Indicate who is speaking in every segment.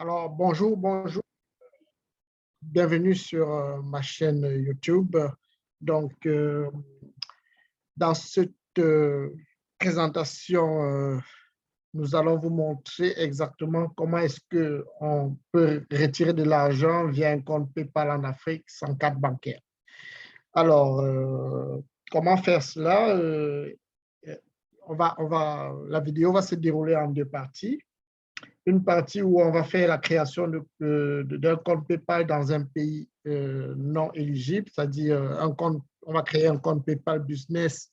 Speaker 1: Alors, bonjour, bonjour. Bienvenue sur ma chaîne YouTube. Donc, dans cette présentation, nous allons vous montrer exactement comment est-ce qu'on peut retirer de l'argent via un compte PayPal en Afrique sans carte bancaire. Alors, comment faire cela? La vidéo va se dérouler en deux parties. Une partie où on va faire la création d'un compte PayPal dans un pays non éligible, c'est-à-dire on va créer un compte PayPal Business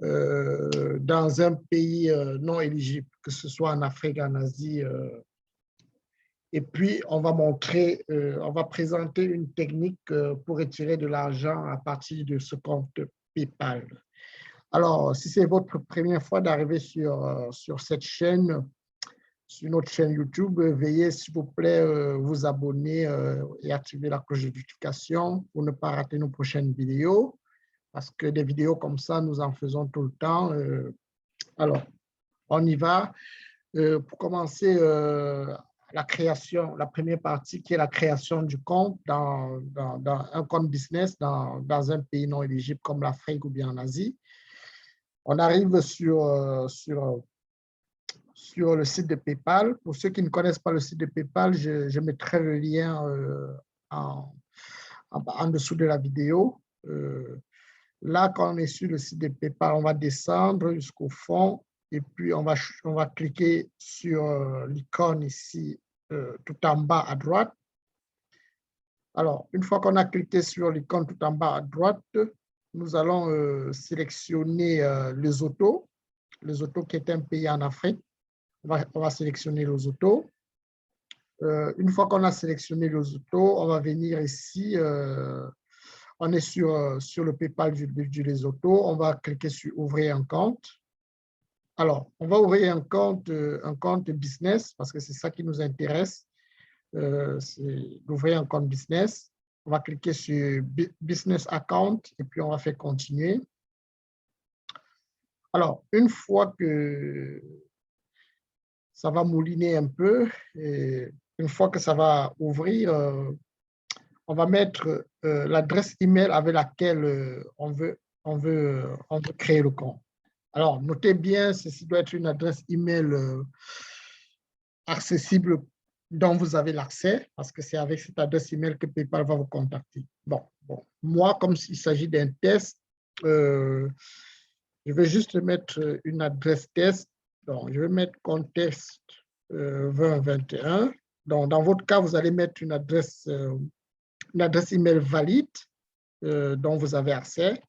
Speaker 1: dans un pays non éligible, que ce soit en Afrique, en Asie. Et puis, on va présenter une technique pour retirer de l'argent à partir de ce compte PayPal. Alors, si c'est votre première fois d'arriver sur cette chaîne, sur notre chaîne YouTube, veuillez s'il vous plaît vous abonner et activer la cloche de notification pour ne pas rater nos prochaines vidéos, parce que des vidéos comme ça, nous en faisons tout le temps. Alors, on y va. Pour commencer, la première partie qui est la création du compte dans un compte business dans un pays non éligible comme l'Afrique ou bien en Asie. On arrive sur le site de PayPal. Pour ceux qui ne connaissent pas le site de PayPal, je mettrai le lien en dessous de la vidéo. Là, quand on est sur le site de PayPal, on va descendre jusqu'au fond et puis on va cliquer sur l'icône ici, tout en bas à droite. Alors, une fois qu'on a cliqué sur l'icône tout en bas à droite, nous allons sélectionner les autos qui est un pays en Afrique. On va sélectionner les autos. Une fois qu'on a sélectionné les autos, on va venir ici. On est sur le PayPal du Lesotho. On va cliquer sur « Ouvrir un compte ». Alors, on va ouvrir un compte business parce que c'est ça qui nous intéresse. C'est d'ouvrir un compte business. On va cliquer sur « Business Account » et puis on va faire « Continuer ». Alors, une fois que ça va mouliner un peu, et une fois que ça va ouvrir, on va mettre l'adresse email avec laquelle on veut créer le compte. Alors, notez bien, ceci doit être une adresse email accessible dont vous avez l'accès, parce que c'est avec cette adresse email que PayPal va vous contacter. Bon. Moi, comme il s'agit d'un test, je vais juste mettre une adresse test. Donc, je vais mettre contest 2021. Donc, dans votre cas, vous allez mettre une adresse email valide dont vous avez accès.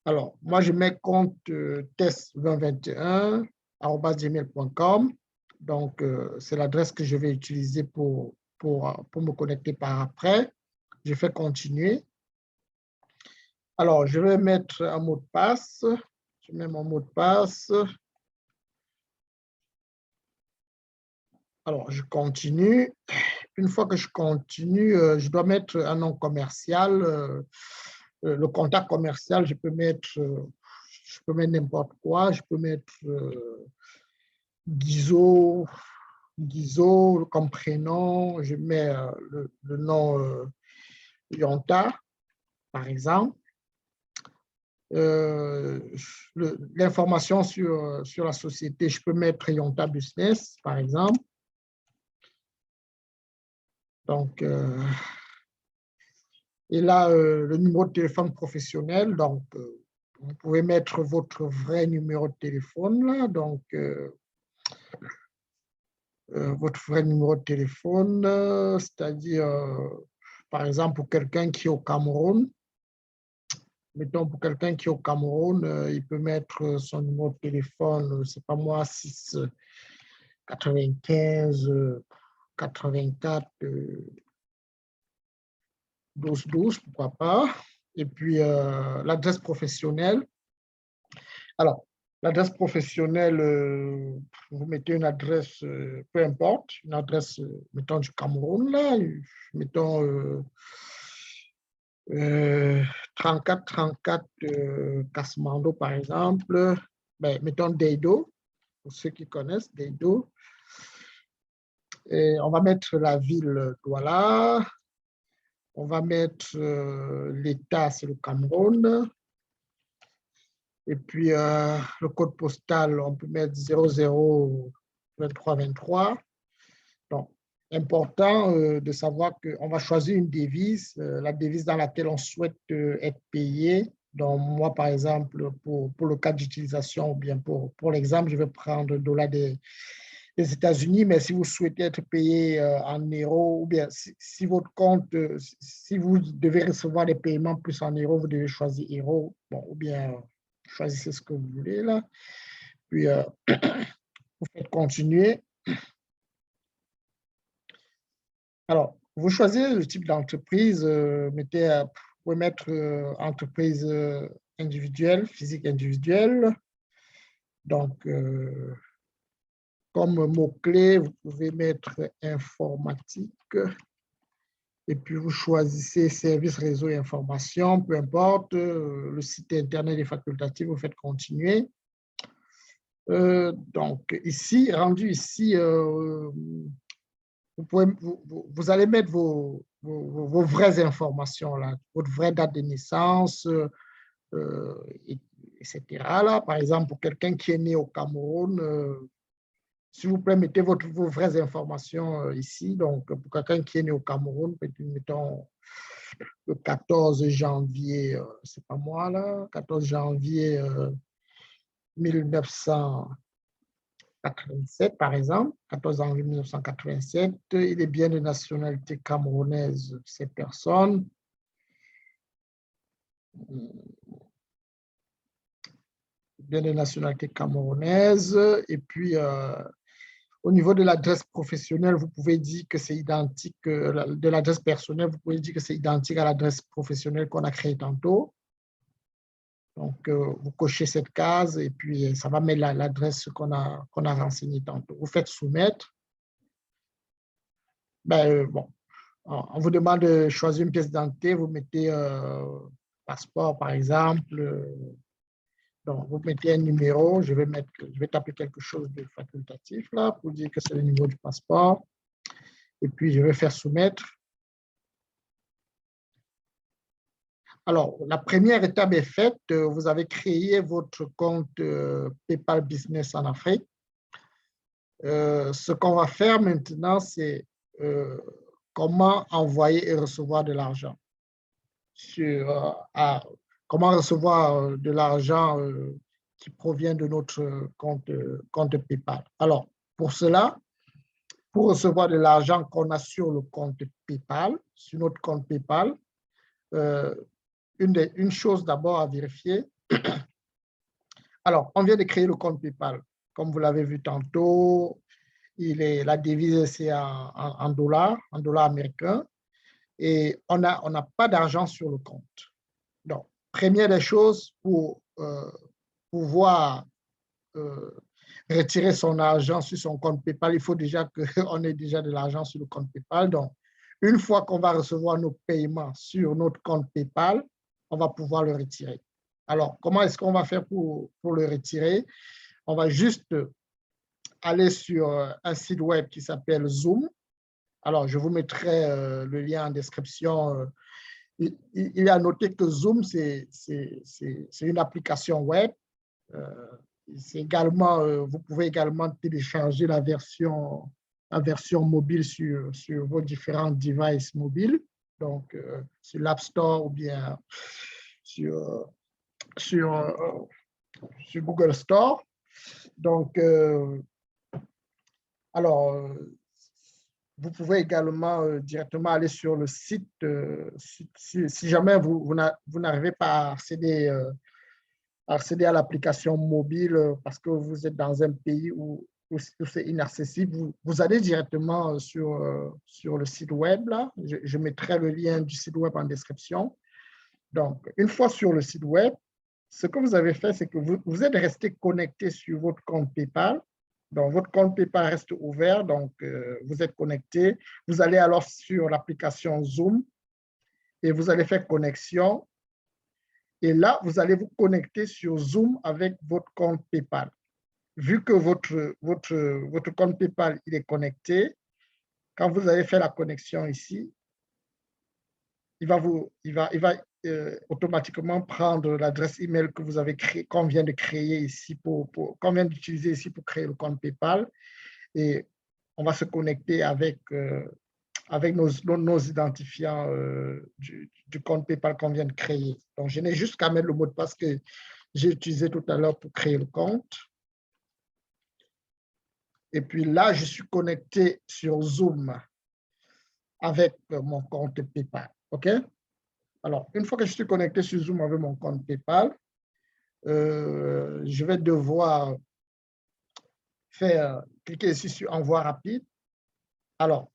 Speaker 1: Alors, moi, je mets compte test2021@gmail.com. Donc, c'est l'adresse que je vais utiliser pour me connecter par après. Je fais continuer. Alors, je vais mettre un mot de passe. Je mets mon mot de passe. Alors, je continue. Une fois que je continue, je dois mettre un nom commercial. Le contact commercial, je peux mettre n'importe quoi. Je peux mettre Guizot comme prénom. Je mets le nom Yonta, par exemple. L'information sur la société, je peux mettre Yonta Business, par exemple. Donc, et là, le numéro de téléphone professionnel, donc vous pouvez mettre votre vrai numéro de téléphone là, donc votre vrai numéro de téléphone, c'est-à-dire, par exemple, pour quelqu'un qui est au Cameroun, mettons pour quelqu'un qui est au Cameroun, il peut mettre son numéro de téléphone, c'est pas moi, 6 95 84 12 12, pourquoi pas. Et puis, l'adresse professionnelle. Alors, l'adresse professionnelle, vous mettez une adresse, peu importe, une adresse, mettons, du Cameroun, là, mettons 34 Kasmando, par exemple. Ben, mettons Deido, pour ceux qui connaissent Deido. Et on va mettre la ville Douala. On va mettre l'État, c'est le Cameroun. Et puis, le code postal, on peut mettre 002323. Donc, important de savoir qu'on va choisir une devise, la devise dans laquelle on souhaite être payé. Donc, moi, par exemple, pour le cas d'utilisation, ou bien pour l'exemple, je vais prendre le dollar des États-Unis, mais si vous souhaitez être payé en euros, ou bien si votre compte, si vous devez recevoir des paiements plus en euros, vous devez choisir euros, bon, ou bien choisissez ce que vous voulez là. Puis, vous faites continuer. Alors, vous choisissez le type d'entreprise, vous pouvez mettre entreprise individuelle, physique individuelle. Donc, comme mot-clé, vous pouvez mettre informatique. Et puis, vous choisissez services, réseau et information, peu importe, le site internet des facultatifs, vous faites continuer. Donc, ici, rendu ici, vous allez mettre vos vraies informations, là, votre vraie date de naissance, etc. Là. Par exemple, pour quelqu'un qui est né au Cameroun, s'il vous plaît, mettez vos vraies informations ici. Donc, pour quelqu'un qui est né au Cameroun, mettons le 14 janvier, c'est pas moi là, 14 janvier 1987, par exemple, 14 janvier 1987, il est bien de nationalité camerounaise, cette personne. Bien de nationalité camerounaise. Et puis, au niveau de l'adresse professionnelle, vous pouvez dire que c'est identique, de l'adresse personnelle, vous pouvez dire que c'est identique à l'adresse professionnelle qu'on a créée tantôt. Donc, vous cochez cette case et puis ça va mettre l'adresse qu'on a renseignée tantôt. Vous faites soumettre. Ben, bon, on vous demande de choisir une pièce d'identité, vous mettez passeport, par exemple. Donc, vous mettez un numéro, je vais taper quelque chose de facultatif là pour dire que c'est le numéro du passeport. Et puis, je vais faire soumettre. Alors, la première étape est faite. Vous avez créé votre compte PayPal Business en Afrique. Ce qu'on va faire maintenant, c'est comment envoyer et recevoir de l'argent. Comment recevoir de l'argent qui provient de notre compte PayPal. Alors, pour cela, pour recevoir de l'argent qu'on a sur le compte PayPal, sur notre compte PayPal, une chose d'abord à vérifier. Alors, on vient de créer le compte PayPal. Comme vous l'avez vu tantôt, la devise, c'est en dollars américains. Et on n'a pas d'argent sur le compte. Donc, première des choses, pour pouvoir retirer son argent sur son compte PayPal, il faut déjà qu'on ait déjà de l'argent sur le compte PayPal. Donc, une fois qu'on va recevoir nos paiements sur notre compte PayPal, on va pouvoir le retirer. Alors, comment est-ce qu'on va faire pour le retirer? On va juste aller sur un site web qui s'appelle Zoom. Alors, je vous mettrai le lien en description. Il est à noter que Zoom, c'est une application web. Vous pouvez également télécharger la version mobile sur vos différents devices mobiles, donc sur l'App Store ou bien sur, sur Google Store. Donc, alors, vous pouvez également directement aller sur le site si jamais vous n'arrivez pas à accéder à l'application mobile parce que vous êtes dans un pays où c'est inaccessible. Vous allez directement sur le site web. Là. Je mettrai le lien du site web en description. Donc, une fois sur le site web, ce que vous avez fait, c'est que vous êtes resté connecté sur votre compte PayPal. Donc, votre compte PayPal reste ouvert, donc vous êtes connecté. Vous allez alors sur l'application Zoom et vous allez faire connexion. Et là, vous allez vous connecter sur Zoom avec votre compte PayPal. Vu que votre compte PayPal il est connecté, Quand vous allez faire la connexion ici, il va automatiquement prendre l'adresse email que vous avez créée, qu'on vient de créer ici qu'on vient d'utiliser ici pour créer le compte PayPal, et on va se connecter avec nos identifiants du compte PayPal qu'on vient de créer. Donc, je n'ai juste qu'à mettre le mot de passe que j'ai utilisé tout à l'heure pour créer le compte. Et puis là, je suis connecté sur Zoom avec mon compte PayPal. OK? Alors, une fois que je suis connecté sur Zoom avec mon compte PayPal, je vais devoir cliquer ici sur Envoi rapide. Alors,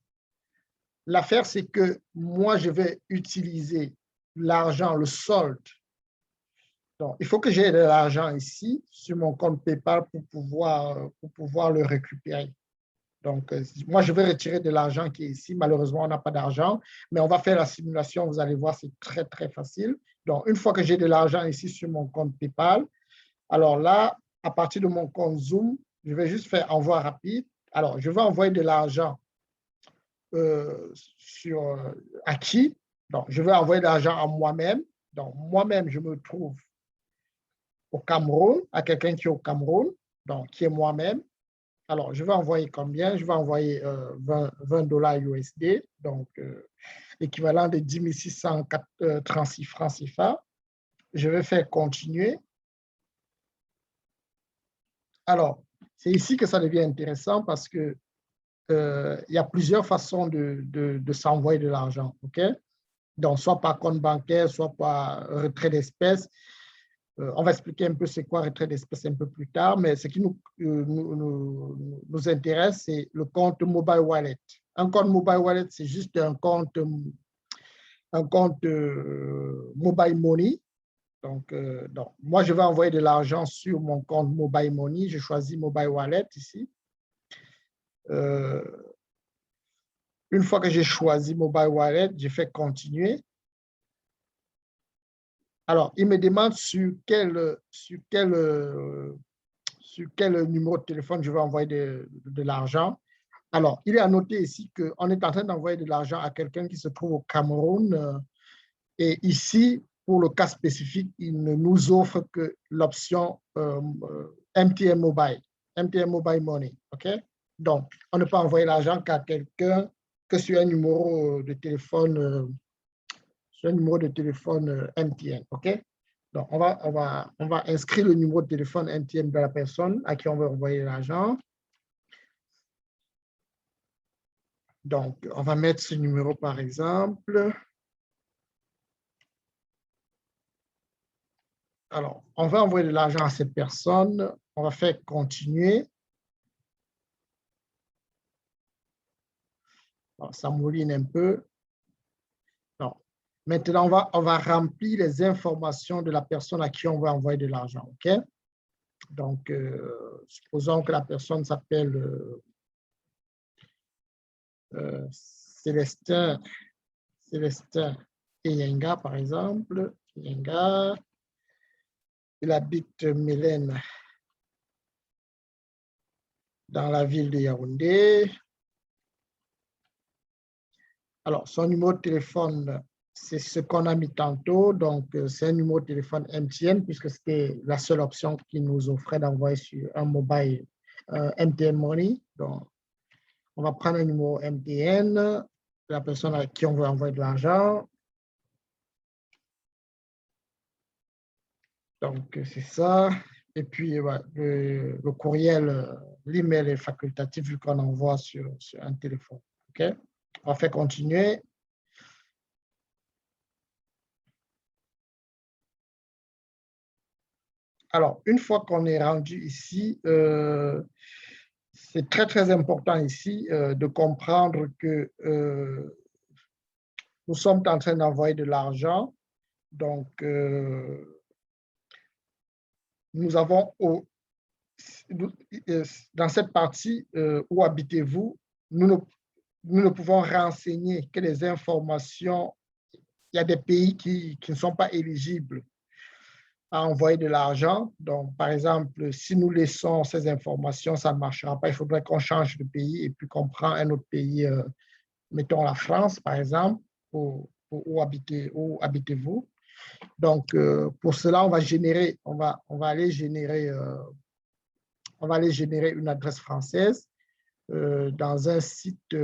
Speaker 1: l'affaire, c'est que moi, je vais utiliser l'argent, le solde. Donc, il faut que j'ai de l'argent ici sur mon compte PayPal pour pouvoir le récupérer. Donc, moi, je vais retirer de l'argent qui est ici. Malheureusement, on n'a pas d'argent, mais on va faire la simulation. Vous allez voir, c'est très, très facile. Donc, une fois que j'ai de l'argent ici sur mon compte PayPal, alors là, à partir de mon compte Zoom, je vais juste faire envoi rapide. Alors, je vais envoyer de l'argent à qui? Donc, je vais envoyer de l'argent à moi-même. Donc, moi-même, je me trouve au Cameroun, à quelqu'un qui est au Cameroun, donc qui est moi-même. Alors, je vais envoyer combien? Je vais envoyer 20 dollars USD, donc équivalent de 10 636 francs CFA. Je vais faire continuer. Alors, c'est ici que ça devient intéressant parce que il y a plusieurs façons de s'envoyer de l'argent, OK? Donc, soit par compte bancaire, soit par retrait d'espèces. On va expliquer un peu c'est quoi retrait d'espèces un peu plus tard, mais ce qui nous intéresse, c'est le compte Mobile Wallet. Un compte Mobile Wallet, c'est juste un compte Mobile Money. Donc, moi, je vais envoyer de l'argent sur mon compte Mobile Money. Je choisis Mobile Wallet ici. Une fois que j'ai choisi Mobile Wallet, je fais continuer. Alors, il me demande sur quel numéro de téléphone je vais envoyer de l'argent. Alors, il est à noter ici qu'on est en train d'envoyer de l'argent à quelqu'un qui se trouve au Cameroun. Et ici, pour le cas spécifique, il ne nous offre que l'option MTN Mobile Money. OK? Donc, on ne peut envoyer l'argent qu'à quelqu'un que sur un numéro de téléphone MTN. OK? Donc, on va inscrire le numéro de téléphone MTN de la personne à qui on veut envoyer l'argent. Donc, on va mettre ce numéro, par exemple. Alors, on va envoyer de l'argent à cette personne. On va faire continuer. Alors, ça mouline un peu. Non. Maintenant, on va remplir les informations de la personne à qui on va envoyer de l'argent. OK? Donc, supposons que la personne s'appelle Célestin Eyenga, par exemple. Eyenga. Il habite Mélène dans la ville de Yaoundé. Alors, son numéro de téléphone, c'est ce qu'on a mis tantôt. Donc, c'est un numéro de téléphone MTN puisque c'était la seule option qui nous offrait d'envoyer sur un mobile MTN Money. Donc, on va prendre un numéro MTN de la personne à qui on veut envoyer de l'argent. Donc, c'est ça. Et puis, ouais, le courriel, l'email est facultatif vu qu'on envoie sur un téléphone. OK? On va faire continuer. Alors, une fois qu'on est rendu ici, c'est très, très important ici de comprendre que nous sommes en train d'envoyer de l'argent. Donc, nous avons dans cette partie où habitez-vous, nous ne pouvons renseigner que les informations. Il y a des pays qui ne sont pas éligibles à envoyer de l'argent. Donc, par exemple, si nous laissons ces informations, ça ne marchera pas. Il faudrait qu'on change de pays et puis qu'on prend un autre pays mettons la France, par exemple, où habitez-vous. Donc, pour cela, on va aller générer une adresse française dans un site,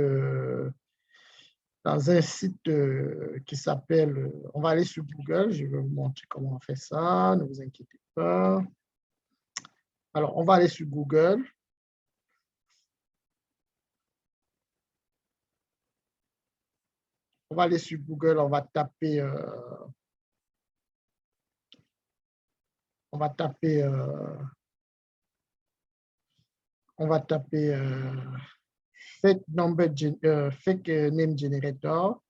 Speaker 1: qui s'appelle, on va aller sur Google, je vais vous montrer comment on fait ça, ne vous inquiétez pas. Alors, on va aller sur Google. On va aller sur Google, on va taper fake name generator,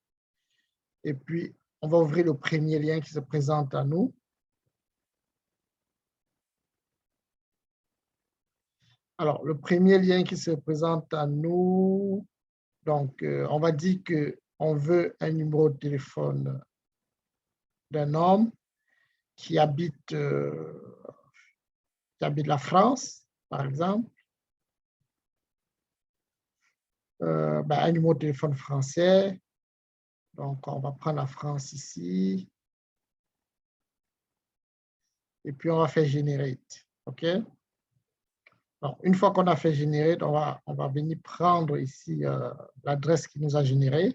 Speaker 1: et puis on va ouvrir le premier lien qui se présente à nous. Alors, le premier lien qui se présente à nous, donc on va dire qu'on veut un numéro de téléphone d'un homme qui habite la France, par exemple. Un numéro de téléphone français. Donc, on va prendre la France ici. Et puis, on va faire Generate. OK? Donc, une fois qu'on a fait Generate, on va venir prendre ici l'adresse qui nous a généré.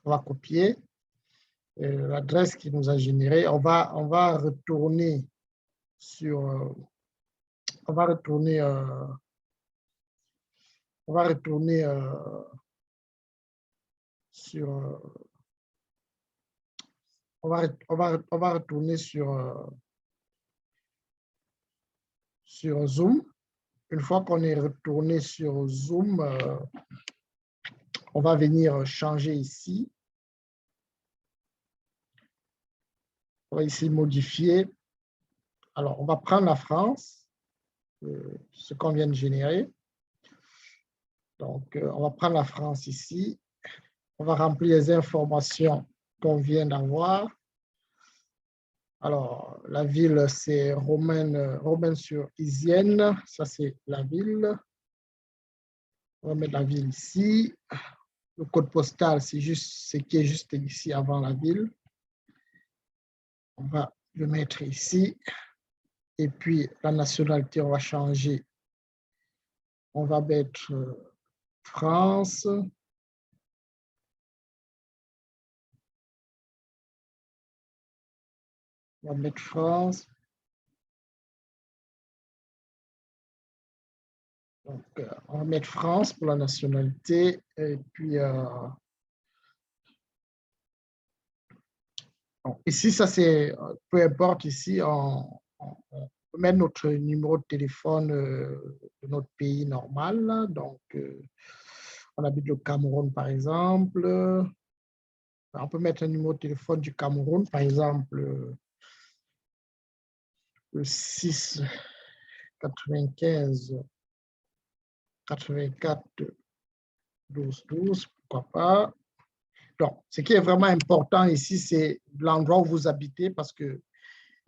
Speaker 1: On va copier l'adresse qui nous a généré. On va retourner sur... on va retourner sur... on va retourner sur Zoom. Une fois qu'on est retourné sur Zoom, on va venir changer ici. On va ici modifier. Alors, on va prendre la France, ce qu'on vient de générer. Donc, on va prendre la France ici. On va remplir les informations qu'on vient d'avoir. Alors, la ville, c'est Romaine-sur-Isienne. Ça, c'est la ville. On va mettre la ville ici. Le code postal, c'est juste ce qui est juste ici avant la ville. On va le mettre ici. Et puis, la nationalité, on va changer. On va mettre France. On va mettre France. Donc, on va mettre France pour la nationalité. Et puis, ici, ça c'est, peu importe, ici, on peut mettre notre numéro de téléphone de notre pays normal. Là. Donc, on habite le Cameroun, par exemple. On peut mettre un numéro de téléphone du Cameroun, par exemple, le 6 95 84 12 12, pourquoi pas. Donc, ce qui est vraiment important ici, c'est l'endroit où vous habitez parce qu'il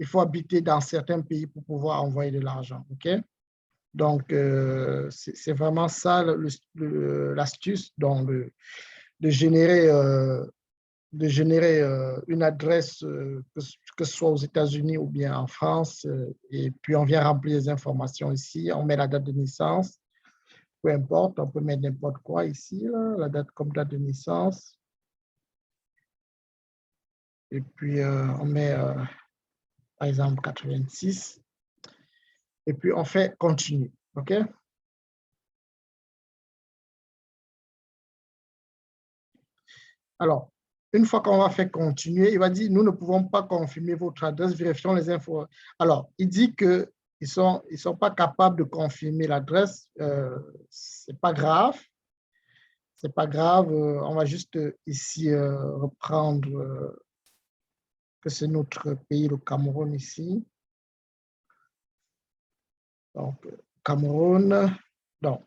Speaker 1: faut habiter dans certains pays pour pouvoir envoyer de l'argent. OK? Donc, c'est vraiment ça l'astuce de générer, une adresse, que ce soit aux États-Unis ou bien en France. Et puis, on vient remplir les informations ici. On met la date de naissance. Peu importe, on peut mettre n'importe quoi ici, là, la date comme date de naissance. Et puis, on met, par exemple, 86. Et puis, on fait continue. OK? Alors, une fois qu'on va faire continuer, il va dire, nous ne pouvons pas confirmer votre adresse, vérifions les infos. Alors, il dit qu'ils ne sont pas capables de confirmer l'adresse. Ce n'est pas grave. C'est pas grave. On va juste ici reprendre que c'est notre pays, le Cameroun ici. Donc, Cameroun. Donc,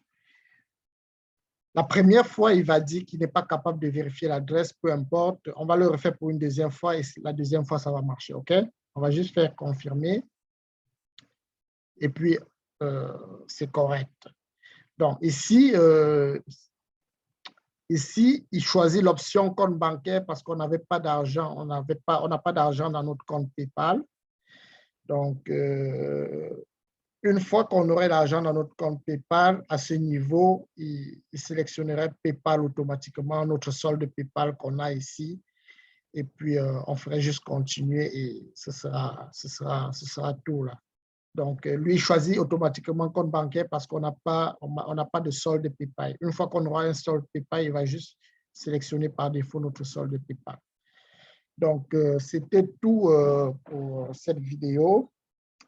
Speaker 1: la première fois, il va dire qu'il n'est pas capable de vérifier l'adresse, peu importe. On va le refaire pour une deuxième fois et la deuxième fois, ça va marcher, OK? On va juste faire confirmer et puis c'est correct. Donc, ici, Ici, il choisit l'option compte bancaire parce qu'on n'avait pas d'argent, on n'a pas d'argent dans notre compte PayPal. Donc, une fois qu'on aurait l'argent dans notre compte PayPal, à ce niveau, il sélectionnerait PayPal automatiquement, notre solde PayPal qu'on a ici. Et puis, on ferait juste continuer et ce sera tout là. Donc, lui, il choisit automatiquement compte bancaire parce qu'on n'a pas de solde PayPal. Une fois qu'on aura un solde PayPal, il va juste sélectionner par défaut notre solde PayPal. Donc, c'était tout pour cette vidéo.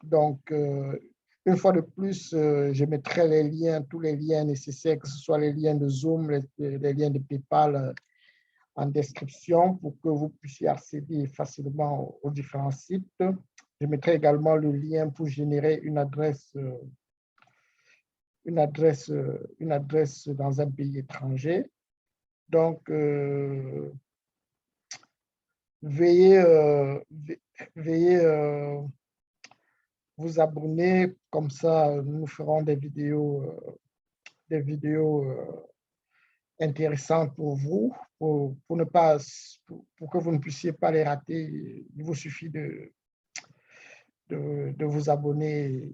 Speaker 1: Donc, une fois de plus, je mettrai les liens, tous les liens nécessaires, que ce soit les liens de Zoom, les liens de PayPal en description pour que vous puissiez accéder facilement aux différents sites. Je mettrai également le lien pour générer une adresse dans un pays étranger. Donc, veuillez vous abonner, comme ça nous ferons des vidéos intéressantes pour vous, pour que vous ne puissiez pas les rater. Il vous suffit de vous abonner